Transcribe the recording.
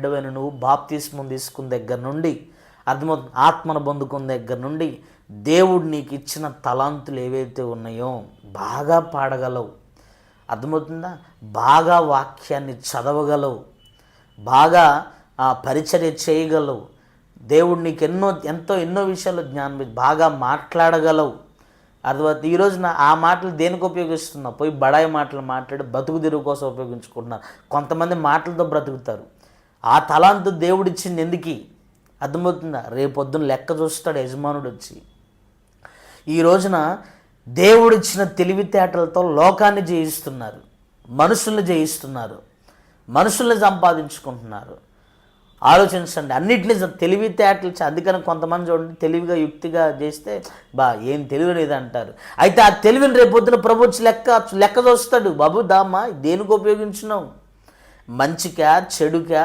బిడ్డవైన నువ్వు బాప్తిస్మం తీసుకున్న దగ్గర నుండి అర్థమవుతుంది, ఆత్మను పొందుకున్న దగ్గర నుండి దేవుడు నీకు ఇచ్చిన తలాంతులు ఏవైతే ఉన్నాయో బాగా పాడగలవు, అర్థమవుతుందా, బాగా వాక్యాన్ని చదవగలవు, బాగా పరిచర్య చేయగలవు, దేవుడు నీకు ఎన్నో విషయాలు జ్ఞానం బాగా మాట్లాడగలవు. అర్థమవుతుంది. ఈరోజు ఆ మాటలు దేనికి ఉపయోగిస్తున్నావు? పోయి బడాయి మాటలు మాట్లాడి బతుకు తెరువు కోసం ఉపయోగించుకుంటున్నారు. కొంతమంది మాటలతో బ్రతుకుతారు. ఆ తలాంతు దేవుడిచ్చింది ఎందుకు? అర్థమవుతుందా? రేపొద్దున లెక్క చూస్తాడు యజమానుడు వచ్చి. ఈ రోజున దేవుడిచ్చిన తెలివితేటలతో లోకాన్ని జయిస్తున్నారు, మనుషుల్ని జయిస్తున్నారు, మనుషుల్ని సంపాదించుకుంటున్నారు. ఆలోచించండి, అన్నిటినీ తెలివితేటలు. అందుకని కొంతమంది చూడండి, తెలివిగా యుక్తిగా చేస్తే ఏం తెలివి లేదు అంటారు. అయితే ఆ తెలివిని రేపొద్దున ప్రభు వచ్చి లెక్క చూస్తాడు. బాబు దామ్మా దేనికి ఉపయోగించినావు? మంచికా చెడుకా?